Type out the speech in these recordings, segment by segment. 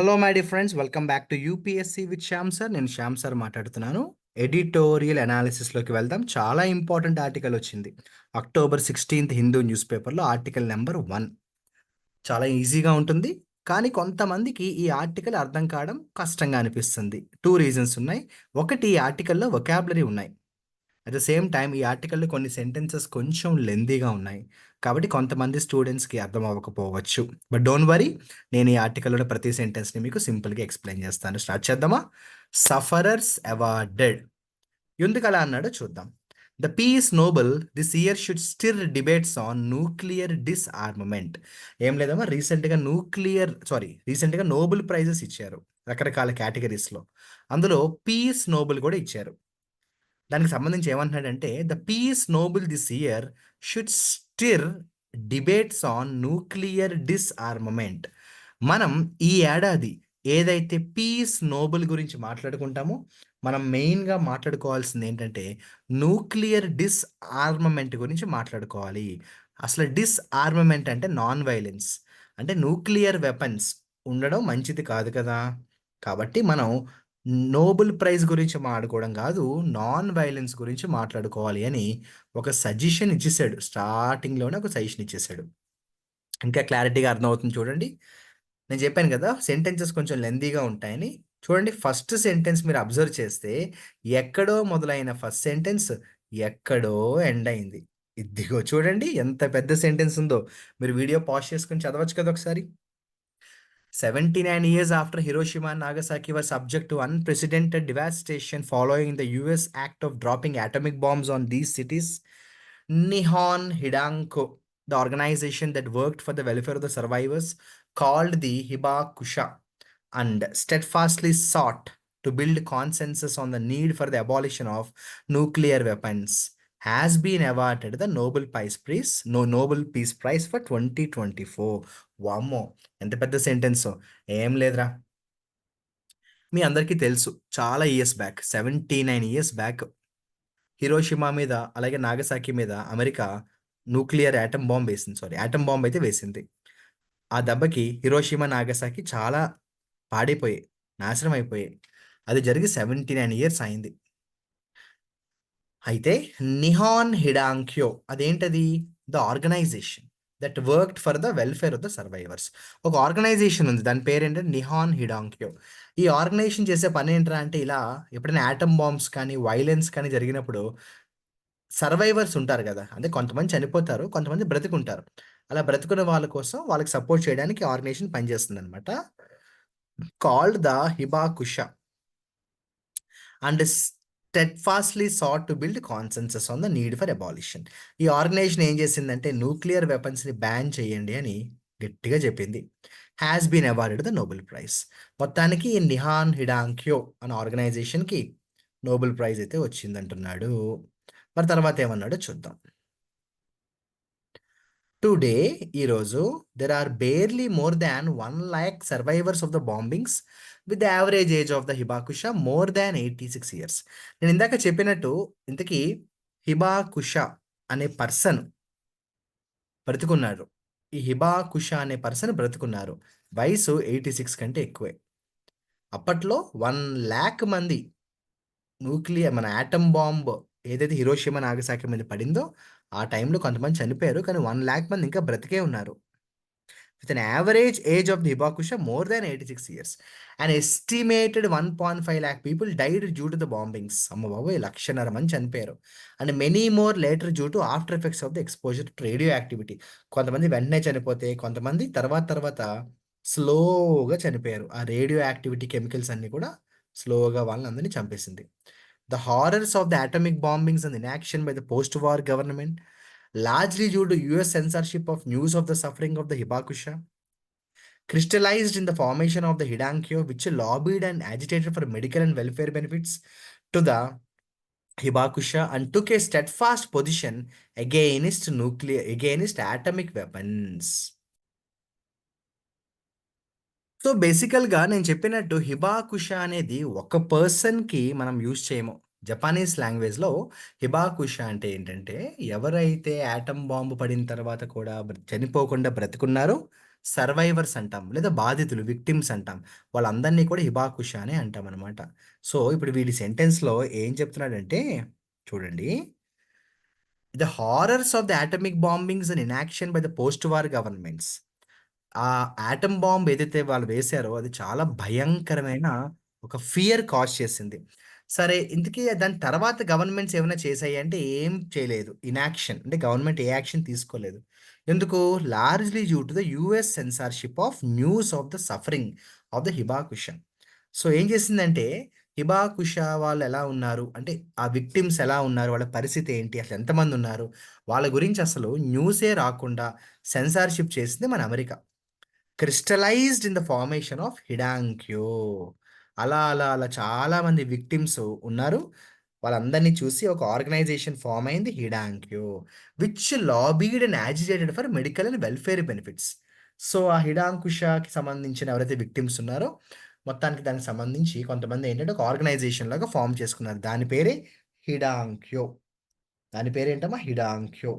Hello my dear friends, welcome back to UPSC with Shyam sir. నేను Shyam sir మాట్లాడుతున్నాను. Editorial అనాలిసిస్లోకి వెళ్దాం. చాలా ఇంపార్టెంట్ ఆర్టికల్ వచ్చింది. అక్టోబర్ 16th హిందూ న్యూస్ పేపర్లో ఆర్టికల్ నెంబర్ 1. చాలా ఈజీగా ఉంటుంది, కానీ కొంతమందికి ఈ ఆర్టికల్ అర్థం కావడం కష్టంగా అనిపిస్తుంది. 2 రీజన్స్ ఉన్నాయి. ఒకటి, ఈ ఆర్టికల్లో వొకాబులరీ ఉన్నాయి. అట్ ద సేమ్ టైం ఈ ఆర్టికల్‌లో కొన్ని సెంటెన్సెస్ కొంచెం లెంతీగా ఉన్నాయి. కాబట్టి కొంతమంది స్టూడెంట్స్‌కి అర్థం అవ్వకపోవచ్చు. బట్ డోంట్ వరీ, నేను ఈ ఆర్టికల్‌లోని ప్రతి సెంటెన్స్‌ని మీకు సింపుల్‌గా ఎక్స్‌ప్లెయిన్ చేస్తాను. స్టార్ట్ చేద్దామా? Sufferers awarded. ఎందుకలా అన్నాడో చూద్దాం. The peace Nobel this year should stir debates on nuclear disarmament. ఏం లేదమ్మా, రీసెంట్‌గా నోబెల్ ప్రైజెస్ ఇచ్చారు రకరకాల కేటగిరీస్‌లో. అందులో పీస్ నోబెల్ కూడా ఇచ్చారు. దానికి సంబంధించి ఏమంటున్నాడంటే, the peace Nobel this year should stir debates on nuclear disarmament. మనం ఈ ఏడాది ఏదైతే పీస్ నోబెల్ గురించి మాట్లాడుకుంటామో, మనం మెయిన్గా మాట్లాడుకోవాల్సింది ఏంటంటే న్యూక్లియర్ డిస్ఆర్మమెంట్ గురించి మాట్లాడుకోవాలి. అసలు డిస్ఆర్మమెంట్ అంటే నాన్ వైలెన్స్, అంటే న్యూక్లియర్ వెపన్స్ ఉండడం మంచిది కాదు కదా. కాబట్టి మనం నోబెల్ ప్రైజ్ గురించి మాట్లాడుకోవడం కాదు, నాన్ వైలెన్స్ గురించి మాట్లాడుకోవాలి అని ఒక సజెషన్ ఇచ్చేసాడు. స్టార్టింగ్లోనే ఒక సజెషన్ ఇచ్చేసాడు. ఇంకా క్లారిటీగా అర్థమవుతుంది చూడండి. నేను చెప్పాను కదా, సెంటెన్సెస్ కొంచెం లెంతీగా ఉంటాయని. చూడండి, ఫస్ట్ సెంటెన్స్ మీరు అబ్జర్వ్ చేస్తే ఎక్కడో మొదలైన ఫస్ట్ సెంటెన్స్ ఎక్కడో ఎండ్ అయింది. ఇదిగో చూడండి ఎంత పెద్ద సెంటెన్స్ ఉందో. మీరు వీడియో పాజ్ చేసుకొని చదవచ్చు కదా ఒకసారి. 79 years after Hiroshima and Nagasaki were subject to unprecedented devastation following the US act of dropping atomic bombs on these cities, Nihon Hidanko, the organization that worked for the welfare of the survivors, called the Hibakusha and steadfastly sought to build consensus on the need for the abolition of nuclear weapons, has been awarded the Nobel Peace Prize for 2024. వామ్మో, ఎంత పెద్ద sentence. ఏం లేదురా, మీ అందరికీ తెలుసు, చాలా years back, 79 years back Hiroshima మీద అలాగే నాగసాకి మీద అమెరికా న్యూక్లియర్ యాటమ్ బాంబ్ అయితే వేసింది. ఆ దెబ్బకి హిరోషిమా నాగసాకి చాలా పాడైపోయాయి, నాశనం అయిపోయాయి. అది జరిగి 79 ఇయర్స్ అయింది. అయితే నిహాన్ హిడాంక్యో అదేంటది? The organisation that worked for the welfare of the survivors. ఒక ఆర్గనైజేషన్ ఉంది, దాని పేరేంటంటే నిహాన్ హిడాంక్యో. ఈ ఆర్గనైజేషన్ చేసే పని ఏంట్రా అంటే, ఇలా ఎప్పుడైనా యాటమ్ బాంబ్స్ కానీ వైలెన్స్ కానీ జరిగినప్పుడు సర్వైవర్స్ ఉంటారు కదా, అంటే కొంతమంది చనిపోతారు, కొంతమంది బ్రతికుంటారు. అలా బ్రతుకున్న వాళ్ళ కోసం వాళ్ళకి సపోర్ట్ చేయడానికి ఆర్గనైజేషన్ పనిచేస్తుంది అనమాట. Called the Hibakusha and steadfastly sought to build consensus on the need for abolition. ఈ ఆర్గనైజేషన్ ఏం చేసిందంటే న్యూక్లియర్ వెపన్స్ని బ్యాన్ చేయండి అని గట్టిగా చెప్పింది. Has been awarded the Nobel prize. మొత్తానికి ఈ నిహాన్ హిడాంక్యో అనే ఆర్గనైజేషన్కి నోబెల్ ప్రైజ్ అయితే వచ్చిందంటున్నాడు. మరి తర్వాత ఏమన్నాడో చూద్దాం. టుడే, ఈరోజు, there are barely more than 1 lakh survivors of the bombings with the average age of the Hibakusha more than 86 years. నేను ఇందాక చెప్పినట్టు, ఇంతకీ హిబాకుషా అనే పర్సన్ బ్రతుకున్నారు. ఈ హిబాకుషా అనే పర్సన్ బ్రతుకున్నారు. వయసు 86 కంటే ఎక్కువే. అప్పట్లో 1 lakh మంది మన యాటమ్ బాంబ్ ఏదైతే హిరోషిమా నాగసాకి మీద పడిందో ఆ టైంలో కొంతమంది చనిపోయారు, కానీ 1 lakh మంది ఇంకా బ్రతికే ఉన్నారు. With an average age of the Hibakusha more than 86 years. An estimated 1.5 lakh people died due to the bombings. అమ్మ బాబోయ్, 1,00,000 మంది చనిపోయారు. And many more later due to after effects of the exposure to radio activity. కొంతమంది వెంటనే చనిపోతే, కొంతమంది తర్వాత స్లోగా చనిపోయారు. ఆ రేడియో యాక్టివిటీ కెమికల్స్ అన్ని కూడా స్లోగా వాళ్ళందరినీ చంపేసింది. The horrors of the atomic bombings and inaction by the post-war government, largely due to US censorship of news of the suffering of the Hibakusha, crystallized in the formation of the Hidankyo, which lobbied and agitated for medical and welfare benefits to the Hibakusha and took a steadfast position against atomic weapons. So బేసికల్గా నేను చెప్పినట్టు హిబాకుషా అనేది ఒక పర్సన్కి మనం use చేయము. Japanese లాంగ్వేజ్లో హిబాకుషా అంటే ఏంటంటే, ఎవరైతే యాటమ్ బాంబు పడిన తర్వాత కూడా చనిపోకుండా బ్రతుకున్నారో సర్వైవర్స్ అంటాం. లేదా బాధితులు విక్టిమ్స్ అంటాం. వాళ్ళందరినీ కూడా హిబాకుష అని అంటామనమాట. సో, ఇప్పుడు వీడి సెంటెన్స్‌లో ఏం చెప్తున్నాడంటే చూడండి. The horrors of the atomic bombings and inaction by the post war governments. ఆ యాటమ్ బాంబ్ ఏదైతే వాళ్ళు వేశారో అది చాలా భయంకరమైన ఒక ఫియర్ కాజ్ చేసింది. సరే ఇంతకీ దాని తర్వాత గవర్నమెంట్స్ ఏమైనా చేశాయి అంటే ఏం చేయలేదు. ఇనాక్షన్ అంటే గవర్నమెంట్ ఏ యాక్షన్ తీసుకోలేదు. ఎందుకు? Largely due to the US censorship of news of the suffering of the Hibakusha. So ఏం చేసిందంటే హిబాకుష వాళ్ళు ఎలా ఉన్నారు? అంటే ఆ విక్టిమ్స్ ఎలా ఉన్నారు? వాళ్ళ పరిస్థితి ఏంటి? అసలు ఎంతమంది ఉన్నారు? వాళ్ళ గురించి అసలు న్యూసే రాకుండా సెన్సార్‌షిప్ చేసింది మన America. Crystallized in the formation of Hidankyo. అలా చాలామంది విక్టిమ్స్ ఉన్నారు. వాళ్ళందరిని చూసి ఒక ఆర్గనైజేషన్ ఫార్మ్ అయింది Hidankyo. Which lobbied and agitated for medical and welfare benefits. So, ఆ హిడాంకుషకి సంబంధించిన ఎవరైతే విక్టిమ్స్ ఉన్నారో, మొత్తానికి దానికి సంబంధించి కొంతమంది ఏంటంటే ఒక ఆర్గనైజేషన్ లాగా ఫార్మ్ చేసుకున్నారు. దాని పేరే హిడాంక్యో. దాని పేరేంటమ్మా? హిడాంక్యో.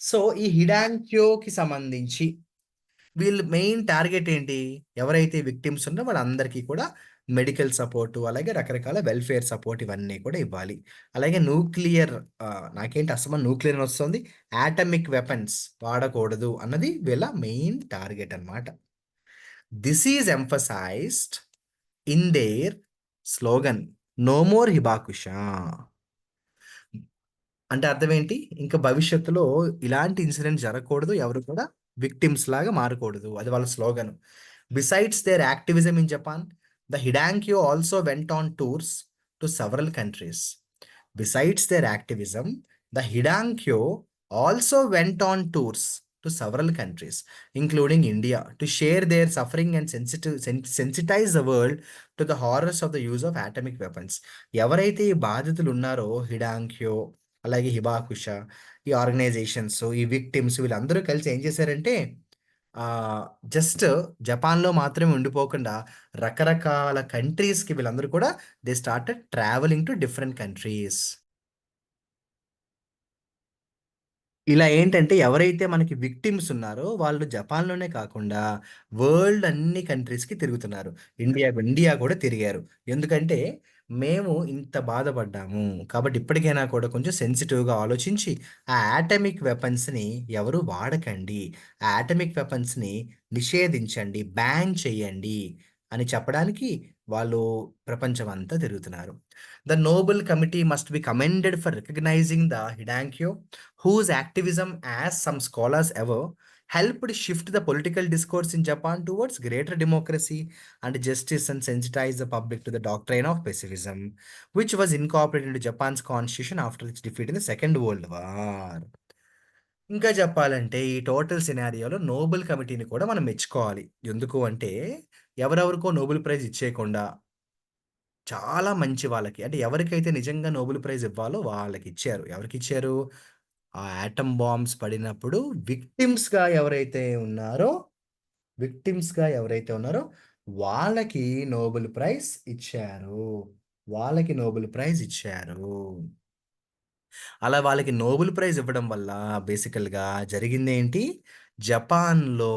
సో, ఈ హిడాంక్యోకి సంబంధించి వీళ్ళు మెయిన్ టార్గెట్ ఏంటి? ఎవరైతే విక్టిమ్స్ ఉన్నారో వాళ్ళందరికీ కూడా మెడికల్ సపోర్టు, అలాగే రకరకాల వెల్ఫేర్ సపోర్ట్ ఇవన్నీ కూడా ఇవ్వాలి. అలాగే నాకేంటి అస్తమానం న్యూక్లియర్ అని వస్తుంది. యాటమిక్ వెపన్స్ వాడకూడదు అన్నది వీళ్ళ మెయిన్ టార్గెట్ అన్నమాట. This is emphasized in their slogan 'no more Hibakusha'. అంటే అర్థమేంటి? ఇంక భవిష్యత్తులో ఇలాంటి ఇన్సిడెంట్ జరగకూడదు. ఎవరు కూడా విక్టిమ్స్ లాగా మారకూడదు. అది వాళ్ళ slogan. Besides their activism in Japan, the Hidankyo also went on tours to several countries. Besides their activism, the Hidankyo also went on tours to several countries, including India, to share their suffering and sensitize the world to the horrors of the use of atomic weapons. ఎవరైతే ఈ బాధితులు ఉన్నారో హిడాంక్యో, అలాగే హిబాకుష, ఈ organisations, ఈ victims వీళ్ళందరూ కలిసి ఏం చేశారంటే జస్ట్ జపాన్‌లో మాత్రమే ఉండిపోకుండా రకరకాల కంట్రీస్‌కి వీళ్ళందరూ కూడా they started travelling to different countries. ఇలా ఏంటంటే ఎవరైతే మనకి విక్టిమ్స్ ఉన్నారో వాళ్ళు జపాన్‌లోనే కాకుండా వరల్డ్ అన్ని కంట్రీస్‌కి తిరుగుతున్నారు. ఇండియా కూడా తిరిగారు. ఎందుకంటే మేము ఇంత బాధపడ్డాము. కాబట్టి ఇప్పటికైనా కూడా కొంచెం సెన్సిటివ్‌గా ఆలోచించి ఆ యాటమిక్ వెపన్స్‌ని ఎవరు వాడకండి. ఆ యాటమిక్ వెపన్స్‌ని నిషేధించండి. బ్యాన్ చేయండి అని చెప్పడానికి వాళ్ళు ప్రపంచమంతా తిరుగుతున్నారు. The Nobel committee must be commended for recognizing the Hidankyo whose activism, as some scholars ever, helped shift the political discourse in Japan towards greater democracy and justice and sensitize the public to the doctrine of pacifism, which was incorporated into Japan's constitution after its defeat in the Second World War. ఇంకా చెప్పాలంటే ఈ total సినారియోలో Nobel కమిటీని కూడా మనం మెచ్చుకోవాలి. ఎందుకు అంటే ఎవరెవరికో Nobel prize ఇచ్చేయకుండా చాలా మంచి వాళ్ళకి అంటే ఎవరికైతే నిజంగా నోబెల్ ప్రైజ్ ఇవ్వాలో వాళ్ళకిచ్చారు. ఎవరికిచ్చారు? ఆ యాటమ్ బాంబ్స్ పడినప్పుడు విక్టిమ్స్‌గా ఎవరైతే ఉన్నారో, విక్టిమ్స్‌గా ఎవరైతే ఉన్నారో వాళ్ళకి నోబెల్ ప్రైజ్ ఇచ్చారు. వాళ్ళకి నోబెల్ ప్రైజ్ ఇచ్చారు. అలా వాళ్ళకి నోబెల్ ప్రైజ్ ఇవ్వడం వల్ల బేసికల్‌గా జరిగిందేంటి? జపాన్‌లో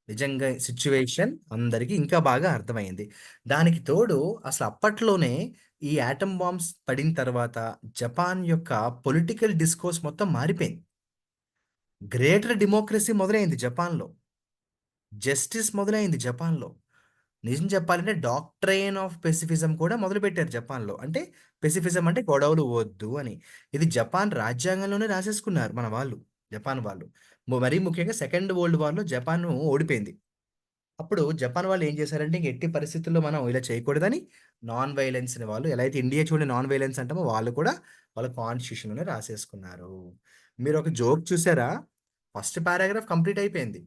నిజంగా సిట్యుయేషన్ అందరికి ఇంకా బాగా అర్థమైంది. దానికి తోడు అసలు అప్పట్లోనే ఈ యాటమ్ బాంబ్స్ పడిన తర్వాత జపాన్ యొక్క పొలిటికల్ డిస్కోర్స్ మొత్తం మారిపోయింది. గ్రేటర్ డెమోక్రసీ మొదలైంది జపాన్‌లో. జస్టిస్ మొదలైంది జపాన్‌లో. నిజం చెప్పాలంటే డాక్ట్రైన్ ఆఫ్ పెసిఫిజం కూడా మొదలుపెట్టారు జపాన్‌లో. అంటే పెసిఫిజం అంటే గొడవలు వద్దు అని. ఇది జపాన్ రాజ్యాంగంలోనే రాసేసుకున్నారు మన వాళ్ళు. జపాన్ వాళ్ళు. మరీ ముఖ్యంగా సెకండ్ వరల్డ్ వార్‌లో జపాను ఓడిపోయింది. అప్పుడు జపాన్ వాళ్ళు ఏం చేశారంటే ఇంక ఎట్టి పరిస్థితుల్లో మనం ఇలా చేయకూడదని నాన్ వయలెన్స్‌ని వాళ్ళు ఎలా అయితే ఇండియా చూడండి నాన్ వయలెన్స్ అంటామో వాళ్ళు కూడా వాళ్ళ కాన్స్టిట్యూషన్‌లోనే రాసేసుకున్నారు. మీరొక జోక్ చూసారా? ఫస్ట్ పారాగ్రాఫ్ కంప్లీట్ అయిపోయింది.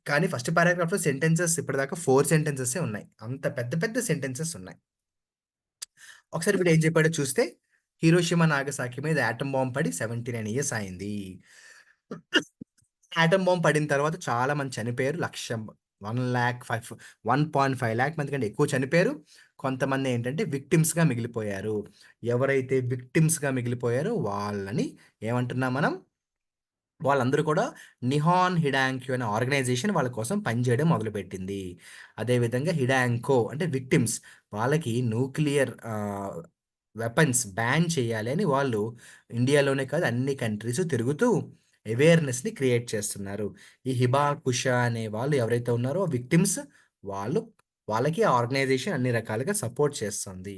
కానీ ఫస్ట్ పారాగ్రాఫ్‌లో సెంటెన్సెస్ ఇప్పటిదాకా 4 సెంటెన్సెసే ఉన్నాయి. అంత పెద్ద పెద్ద సెంటెన్సెస్ ఉన్నాయి. ఒకసారి వీడు ఏం చెప్పాడో చూస్తే, హిరోషిమా, నాగసాకి మీద యాటమ్ బాంబ్ పడి 79 ఇయర్స్ అయింది. యాటమ్ బాంబ్ పడిన తర్వాత చాలా మంది చనిపోయారు. 1,500,000 మంది కంటే ఎక్కువ చనిపోయారు. కొంతమంది ఏంటంటే విక్టిమ్స్‌గా మిగిలిపోయారు. ఎవరైతే విక్టిమ్స్‌గా మిగిలిపోయారో వాళ్ళని ఏమంటున్నాం మనం? వాళ్ళందరూ కూడా నిహాన్ హిడాంక్యో అనే ఆర్గనైజేషన్ వాళ్ళ కోసం పనిచేయడం మొదలుపెట్టింది. అదేవిధంగా హిడాంకో అంటే విక్టిమ్స్ వాళ్ళకి న్యూక్లియర్ వెపన్స్ బ్యాన్ చేయాలి అని వాళ్ళు ఇండియాలోనే కాదు అన్ని కంట్రీస్ తిరుగుతూ అవేర్‌నెస్‌ని క్రియేట్ చేస్తున్నారు. ఈ హిబా కుషా అనే వాళ్ళు ఎవరైతే ఉన్నారో విక్టిమ్స్ వాళ్ళు వాళ్ళకి ఆ ఆర్గనైజేషన్ అన్ని రకాలుగా సపోర్ట్ చేస్తుంది.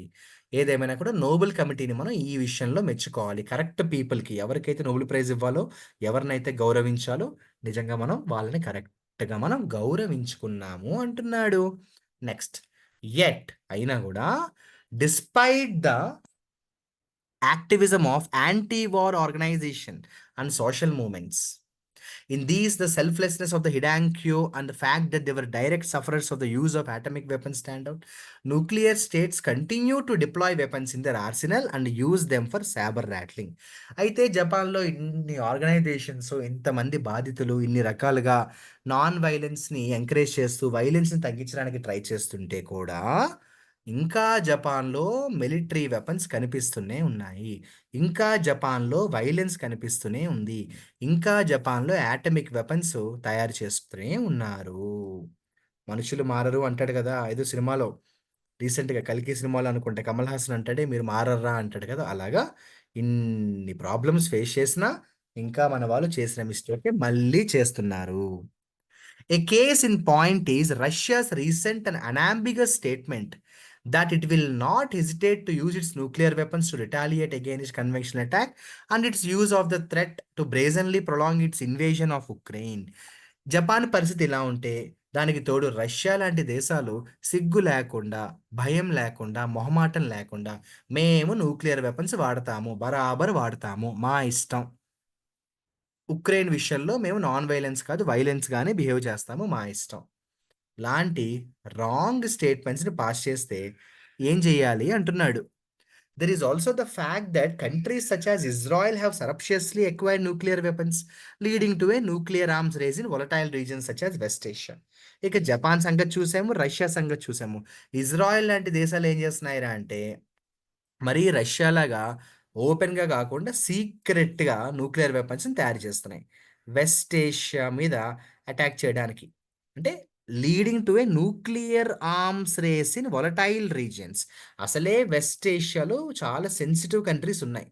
ఏదేమైనా కూడా నోబెల్ కమిటీని మనం ఈ విషయంలో మెచ్చుకోవాలి. కరెక్ట్ పీపుల్‌కి ఎవరికైతే నోబెల్ ప్రైజ్ ఇవ్వాలో, ఎవరినైతే గౌరవించాలో నిజంగా మనం వాళ్ళని కరెక్ట్‌గా మనం గౌరవించుకున్నాము అంటున్నాడు. నెక్స్ట్ అయినా గూడా despite the activism of anti war organisation and social movements. In these, the selflessness of the Hidankyo and the fact that they were direct sufferers of the use of atomic weapons stand out. Nuclear states continue to deploy weapons in their arsenal and use them for saber rattling. అయితే జపాన్‌లో ఇన్ని organisations, ఇంతమంది బాధితులు, ఇన్ని రకాలుగా non వైలెన్స్‌ని encourage చేస్తూ, వైలెన్స్‌ని తగ్గించడానికి try చేస్తుంటే కూడా, ఇంకా జపాన్‌లో మిలిటరీ వెపన్స్ కనిపిస్తూనే ఉన్నాయి. ఇంకా జపాన్‌లో వైలెన్స్ కనిపిస్తూనే ఉంది. ఇంకా జపాన్‌లో యాటమిక్ వెపన్స్ తయారు చేస్తూనే ఉన్నారు. మనుషులు మారరు అంటాడు గదా! ఏదో సినిమాలో రీసెంట్‌గా 'కల్కి' సినిమాలో అనుకుంటా కమల్ హాసన్ అంటాడే మీరు మారర్రా అంటాడు కదా! అలాగా ఇన్ని ప్రాబ్లమ్స్ ఫేస్ చేసినా ఇంకా మన వాళ్ళు చేసిన మిస్టేకే మళ్ళీ చేస్తున్నారు. A case in point is Russia's recent and unambiguous statement that it will not hesitate to use its nuclear weapons to retaliate against conventional attack and its use of the threat to brazenly prolong its invasion of Ukraine. Japan పరిస్థితి ఇలా ఉంటే దానికి తోడు Russia లాంటి దేశాలు సిగ్గు లేకుండా, భయం లేకుండా, మొహమాటం లేకుండా మేము న్యూక్లియర్ వెపన్స్ వాడతాము. బరాబర్ వాడతాము. మా ఇష్టం. ఉక్రెయిన్ విషయంలో మేము నాన్ వైలెన్స్ కాదు, వైలెన్స్‌గానే బిహేవ్ చేస్తాము. మా ఇష్టం. లాంటి రాంగ్ స్టేట్మెంట్స్‌ని పాస్ చేస్తే ఏం చేయాలి అంటున్నాడు. There is also the fact that countries such as Israel have surreptitiously acquired nuclear weapons, leading to a nuclear arms race in volatile regions such as West Asia. ఇక Japan సంగతి చూసాము, Russia సంగతి చూసాము. Israel లాంటి దేశాలు ఏం చేస్తున్నాయిరా అంటే మరీ రష్యాలాగా ఓపెన్‌గా గాకుండా సీక్రెట్‌గా న్యూక్లియర్ వెపన్స్‌ని తయారు చేస్తున్నాయి. వెస్ట్ ఏషియా మీద అటాక్ చేయడానికి. అంటే leading to a nuclear arms race in volatile regions. అసలే వెస్ట్ ఏషియాలో చాలా సెన్సిటివ్ కంట్రీస్ ఉన్నాయి.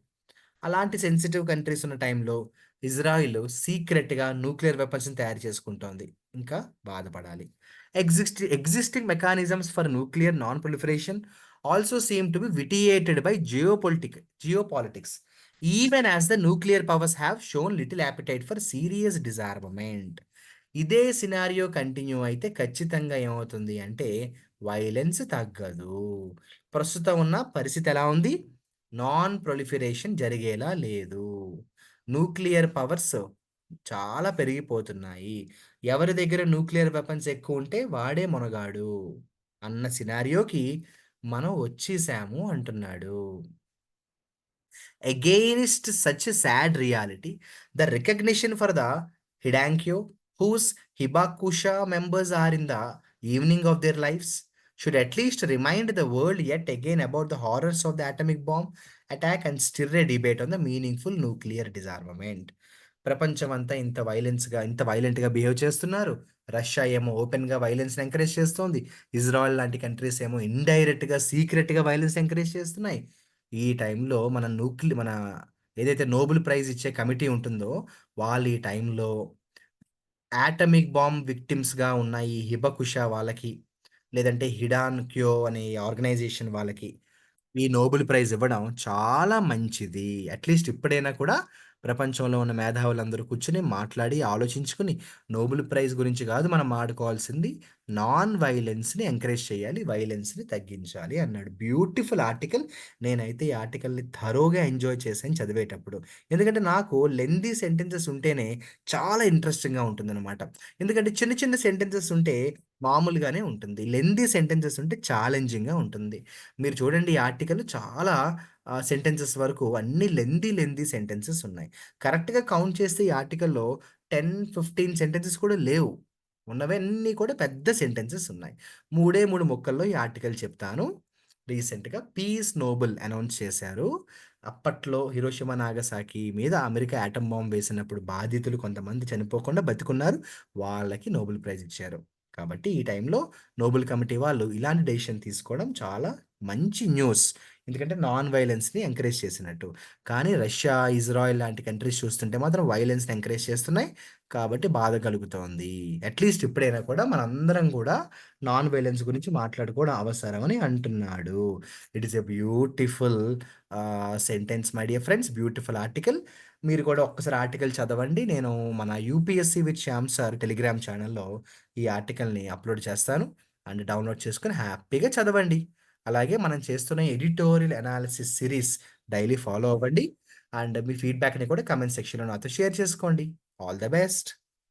అలాంటి సెన్సిటివ్ కంట్రీస్ ఉన్న టైంలో ఇజ్రాయిల్ సీక్రెట్‌గా న్యూక్లియర్ వెపన్స్‌ని తయారు చేసుకుంటోంది. ఇంకా బాధపడాలి. Existing mechanisms for nuclear non proliferation also seem to be vitiated by geopolitics. Even as the nuclear powers have shown little appetite for serious disarmament. ఇదే సినారియో కంటిన్యూ అయితే ఖచ్చితంగా ఏమవుతుంది అంటే వైలెన్స్ తగ్గదు. ప్రస్తుతం ఉన్న పరిస్థితి ఎలా ఉంది? నాన్ ప్రొలిఫరేషన్ జరిగేలా లేదు. న్యూక్లియర్ పవర్స్ చాలా పెరిగిపోతున్నాయి. ఎవరి దగ్గర న్యూక్లియర్ వెపన్స్ ఎక్కువుంటే వాడే మొనగాడు అన్న సినారియోకి మనం వచ్చేసాము అంటున్నాడు. Against such a sad reality, the recognition for the Hidankyo, whose Hibakusha members are in the evening of their lives, should at least remind the world yet again about the horrors of the atomic bomb attack and stir a debate on the meaningful nuclear disarmament. ప్రపంచమంతా ఇంత వైలెంట్‌గా behave చేస్తున్నారు. Russia ఏమో ఓపెన్‌గా వైలెన్స్‌ని encourage చేస్తోంది. Israel లాంటి countries ఏమో ఇండైరెక్ట్‌గా, సీక్రెట్‌గా వైలెన్స్ ఎంకరేజ్ చేస్తున్నాయి. ఈ టైంలో మన ఏదైతే నోబెల్ ప్రైజ్ ఇచ్చే కమిటీ ఉంటుందో, వాళ్ళు ఈ టైంలో యాటమిక్ బాంబ్ విక్టిమ్స్‌గా ఉన్న ఈ హిబకుష వాళ్ళకి, లేదంటే హిడాన్ క్యో అనే ఆర్గనైజేషన్ వాళ్ళకి ఈ నోబెల్ ప్రైజ్ ఇవ్వడం చాలా మంచిది. అట్‌లీస్ట్ ఇప్పుడైనా కూడా ప్రపంచంలో ఉన్న మేధావులందరూ కూర్చొని మాట్లాడి, ఆలోచించుకొని నోబెల్ ప్రైజ్ గురించి గాదు మనం మాట్లాడుకోవాల్సింది. నాన్ వయలెన్స్‌ని ఎంకరేజ్ చేయాలి. వయలెన్స్‌ని తగ్గించాలి అన్నాడు. Beautiful article. నేనైతే ఈ ఆర్టికల్‌ని థరోగా ఎంజాయ్ చేశాను చదివేటప్పుడు. ఎందుకంటే నాకు లెంథీ సెంటెన్సెస్ ఉంటేనే చాలా ఇంట్రెస్టింగ్‌గా ఉంటుందనమాట. ఎందుకంటే చిన్న చిన్న సెంటెన్సెస్ ఉంటే మామూలుగానే ఉంటుంది. లెంథీ సెంటెన్సెస్ ఉంటే ఛాలెంజింగ్‌గా ఉంటుంది. మీరు చూడండి ఈ ఆర్టికల్ చాలా సెంటెన్సెస్ వరకు అన్నీ లెంథీ సెంటెన్సెస్ ఉన్నాయి. కరెక్ట్‌గా కౌంట్ చేస్తే ఈ ఆర్టికల్‌లో 10, 15 సెంటెన్సెస్ కూడా లేవు. ఉన్నవన్నీ కూడా పెద్ద సెంటెన్సెస్ ఉన్నాయి. 3 ముక్కల్లో ఈ ఆర్టికల్ చెప్తాను. రీసెంట్‌గా పీస్ నోబెల్ అనౌన్స్ చేశారు. అప్పట్లో హిరోషిమా, నాగసాకి మీద అమెరికా యాటమ్ బాంబ్ వేసినప్పుడు బాధితులు కొంతమంది చనిపోకుండా బతికున్నారు. వాళ్ళకి నోబెల్ ప్రైజ్ ఇచ్చారు. కాబట్టి ఈ టైంలో నోబెల్ కమిటీ వాళ్ళు ఇలాంటి డెసిషన్ తీసుకోవడం చాలా మంచి న్యూస్. ఎందుకంటే నాన్ వయలెన్స్‌ని ఎంకరేజ్ చేసినట్టు. కానీ రష్యా, ఇజ్రాయెల్ లాంటి కంట్రీస్ చూస్తుంటే మాత్రం వయలెన్స్‌ని ఎంకరేజ్ చేస్తున్నాయి. కాబట్టి బాధ కలుగుతోంది. అట్‌లీస్ట్ ఇప్పుడైనా కూడా మనందరం కూడా నాన్ వయలెన్స్ గురించి మాట్లాడుకోవడం అవసరం అని అంటున్నాడు. It is a beautiful sentence my dear friends. Beautiful article. మీరు కూడా ఒక్కసారి ఆర్టికల్ చదవండి. నేను మన UPSC with Shyam sir Telegram ఛానల్‌లో ఈ ఆర్టికల్‌ని అప్‌లోడ్ చేస్తాను. అండ్ డౌన్‌లోడ్ చేసుకొని హ్యాపీగా చదవండి. అలాగే మనం చేస్తున్న editorial analysis series daily follow అవ్వండి. అండ్ మీ ఫీడ్‌బ్యాక్‌ని కూడా కామెంట్ సెక్షన్‌లో నాతో షేర్ చేసుకోండి. All the best.